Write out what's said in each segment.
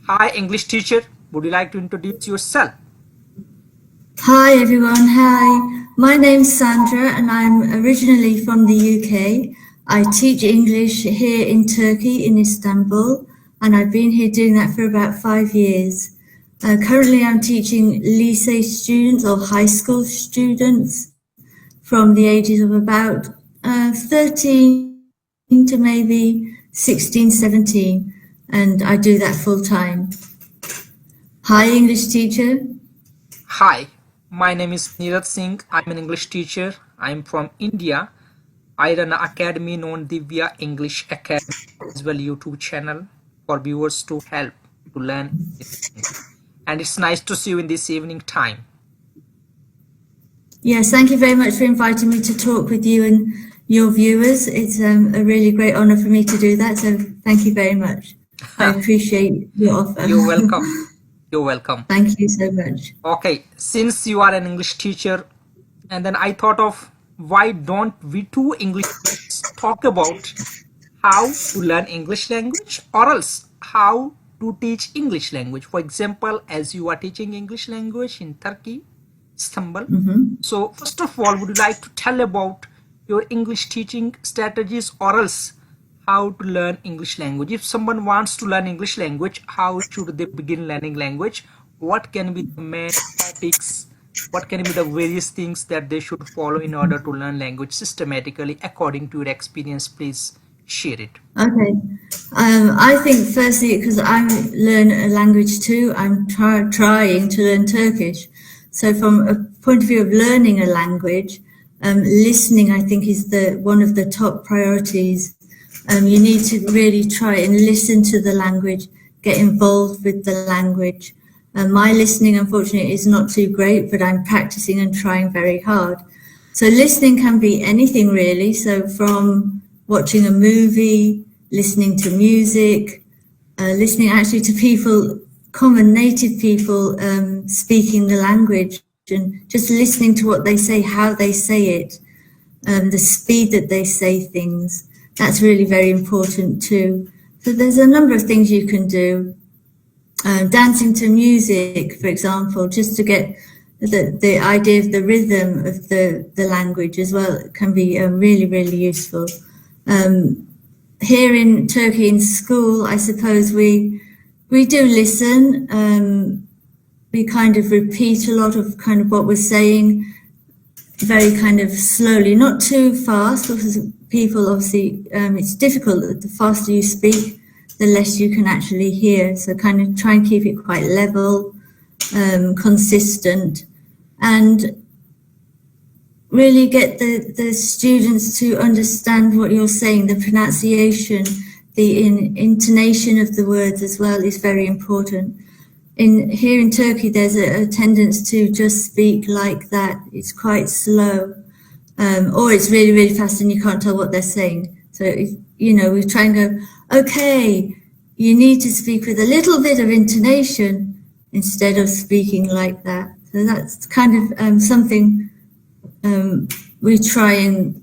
Hi, English teacher. Would you like to introduce yourself? Hi everyone, hi. My name's Sandra and I'm originally from the UK. I teach English here in Turkey, in Istanbul, and I've been here doing that for about 5 years. Currently, I'm teaching lycée students or high school students from the ages of about 13 to maybe 16, 17, and I do that full time. Hi, English teacher. Hi, my name is Neeraj Singh. I'm an English teacher. I'm from India. I run an academy known Divya English Academy as well YouTube channel for viewers to help to learn English. And it's nice to see you in this evening time. Yes, thank you very much for inviting me to talk with you and your viewers. It's a really great honor for me to do that. So thank you very much. I appreciate your offer. You're welcome. You're welcome. Thank you so much. Okay, since you are an English teacher, and then I thought of why don't we two English talk about how to learn English language or else how to teach English language. For example, as you are teaching English language in Turkey, Istanbul. So first of all, would you like to tell about your English teaching strategies or else how to learn English language? If someone wants to learn English language, how should they begin learning language? What can be the main topics? What can be the various things that they should follow in order to learn language systematically according to your experience? Please share it. Okay. I think firstly, because I learn a language too, I'm trying to learn Turkish. So from a point of view of learning a language, listening, I think, is one of the top priorities. You need to really try and listen to the language, get involved with the language. My listening, unfortunately, is not too great, but I'm practicing and trying very hard. So listening can be anything really. So from watching a movie, listening to music, listening actually to people, common native people speaking the language, and just listening to what they say, how they say it, the speed that they say things. That's really very important too. So there's a number of things you can do. Dancing to music, for example, just to get the idea of the rhythm of the language as well can be really, really useful. Here in Turkey in school, I suppose we do listen. We kind of repeat a lot of kind of what we're saying very kind of slowly, not too fast, because people obviously, it's difficult. The faster you speak, the less you can actually hear. So kind of try and keep it quite level, consistent, and really get the students to understand what you're saying. The pronunciation, the intonation of the words as well is very important. Here in Turkey, there's a tendency to just speak like that. It's quite slow, or it's really, really fast and you can't tell what they're saying. So, we try and go, okay, you need to speak with a little bit of intonation instead of speaking like that. So that's kind of something we try and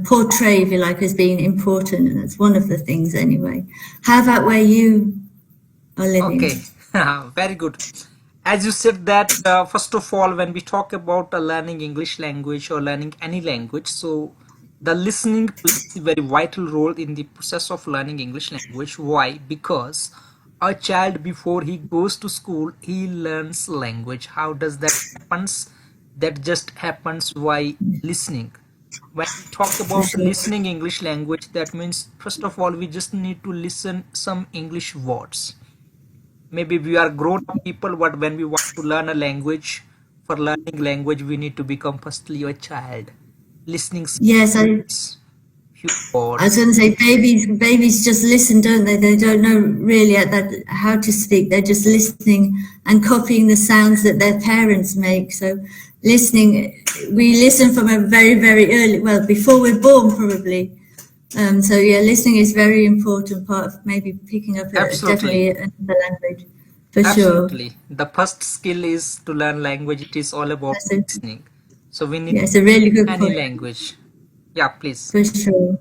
portray, if you like, as being important, and that's one of the things anyway. How about where you are living? Okay, very good. As you said that, first of all, when we talk about learning English language or learning any language, so the listening plays a very vital role in the process of learning English language. Why? Because a child before he goes to school, he learns language. How does that happens? That just happens by listening. When we talk For about sure. listening English language, that means first of all we just need to listen some English words. Maybe we are grown up people, but when we want to learn a language, for learning language we need to become firstly a child, listening some Yes, words, few I was words. going to say babies just listen, don't they? They don't know really at that how to speak. They're just listening and copying the sounds that their parents make. So listening, we listen from a very, very early, well, before we're born probably. So yeah, listening is very important part of maybe picking up Absolutely. definitely another language for sure. Absolutely, the first skill is to learn language. It is all about That's a, listening. So we need yeah, it's a really good any point language. Yeah, please. for sure.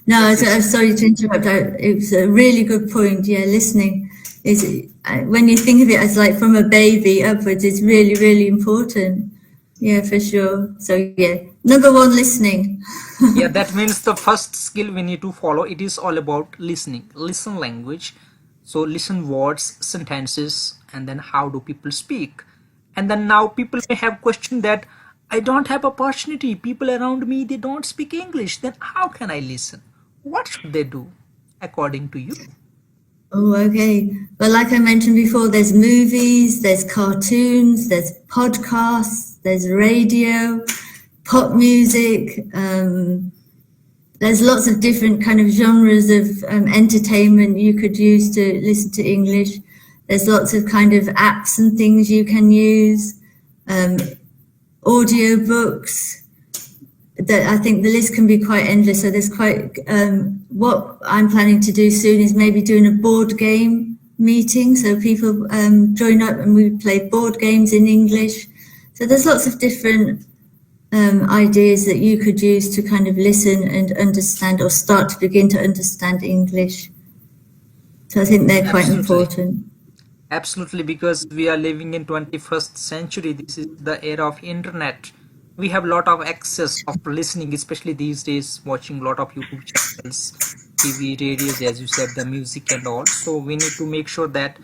No, Yes, yes. sorry to interrupt. It was a really good point. Yeah, listening is when you think of it as like from a baby upwards, it's really, really important. Yeah, for sure. So yeah, number one, listening. Yeah, that means the first skill we need to follow, it is all about listening. Listen language. So listen words, sentences, and then how do people speak. And then now people may have question that I don't have opportunity. People around me, they don't speak English. Then how can I listen? What should they do according to you? Oh, okay. But like I mentioned before, there's movies, there's cartoons, there's podcasts, there's radio, pop music. There's lots of different kind of genres of entertainment you could use to listen to English. There's lots of kind of apps and things you can use, um, audio books. That I think the list can be quite endless. So there's quite. What I'm planning to do soon is maybe doing a board game meeting. So people join up and we play board games in English. So there's lots of different ideas that you could use to kind of listen and understand or start to begin to understand English. So I think they're quite Absolutely. important. Absolutely, because we are living in 21st century. This is the era of internet. We have a lot of access of listening, especially these days, watching a lot of YouTube channels, TV, radios, as you said, the music and all. So we need to make sure that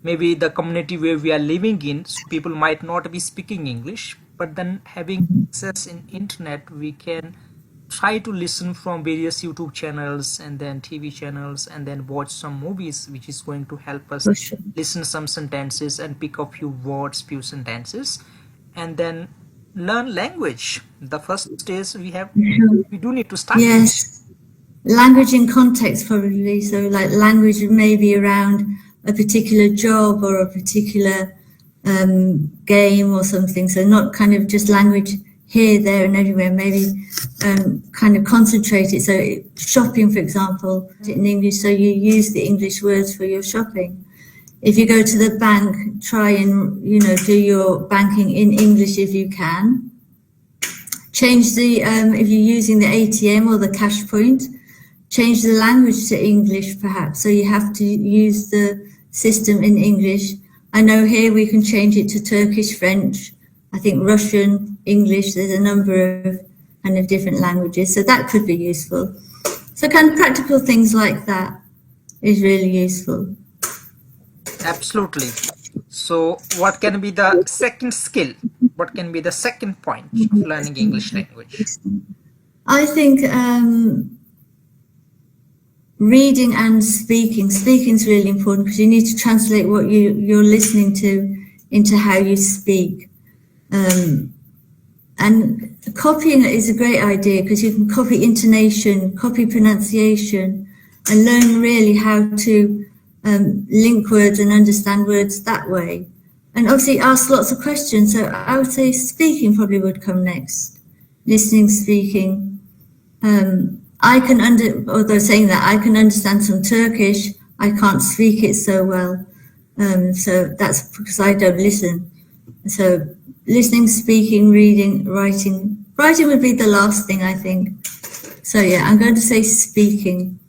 maybe the community where we are living in, so people might not be speaking English, but then having access in internet, we can try to listen from various YouTube channels and then TV channels and then watch some movies, which is going to help us For sure. listen some sentences and pick up few words, few sentences, and then learn language. The first stage we do need to start with. Yes, language in context probably. So like language maybe around a particular job or a particular game or something. So not kind of just language here, there, and everywhere. Maybe kind of concentrate it. So shopping, for example, in English. So you use the English words for your shopping. If you go to the bank, try and do your banking in English if you can. Change the if you're using the ATM or the cash point, change the language to English perhaps. So you have to use the system in English. I know here we can change it to Turkish, French, I think Russian, English. There's a number of kind of different languages. So that could be useful. So kind of practical things like that is really useful. Absolutely. So what can be the second skill? What can be the second point of learning English language? I think reading and speaking. Speaking is really important because you need to translate what you're listening to into how you speak. And copying is a great idea because you can copy intonation, copy pronunciation, and learn really how to link words and understand words that way. And obviously ask lots of questions. So I would say speaking probably would come next. Listening, speaking. Although saying that, I can understand some Turkish. I can't speak it so well. So that's because I don't listen. So listening, speaking, reading, writing. Writing would be the last thing, I think. So yeah, I'm going to say speaking.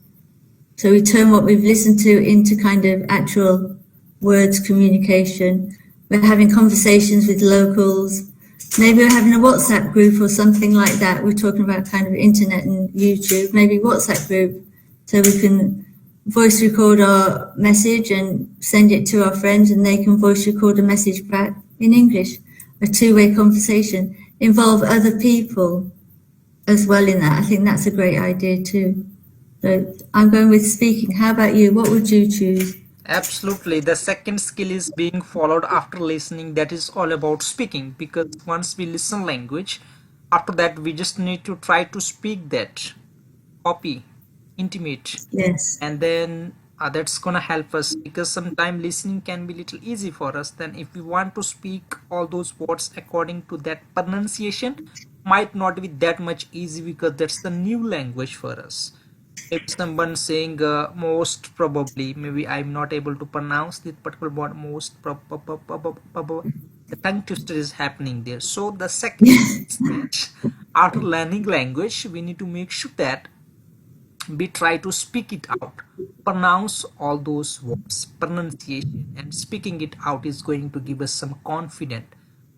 So we turn what we've listened to into kind of actual words communication. We're having conversations with locals. Maybe we're having a WhatsApp group or something like that. We're talking about kind of internet and YouTube, maybe WhatsApp group. So we can voice record our message and send it to our friends and they can voice record a message back in English. A two-way conversation. Involve other people as well in that. I think that's a great idea too. So I'm going with speaking. How about you? What would you choose? Absolutely. The second skill is being followed after listening. That is all about speaking, because once we listen language, after that we just need to try to speak that, copy, intimate, Yes. and then that's gonna help us because sometimes listening can be little easy for us. Then if we want to speak all those words according to that pronunciation, might not be that much easy because that's the new language for us. Maybe someone saying most probably, maybe I'm not able to pronounce this particular word, most probably, the tongue twister is happening there. So the second is that after learning language we need to make sure that we try to speak it out, pronounce all those words. Pronunciation and speaking it out is going to give us some confidence.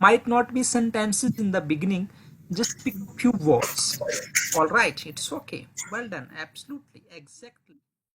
Might not be sentences in the beginning, just pick a few words. All right, it's okay. Well done. Absolutely. Exactly.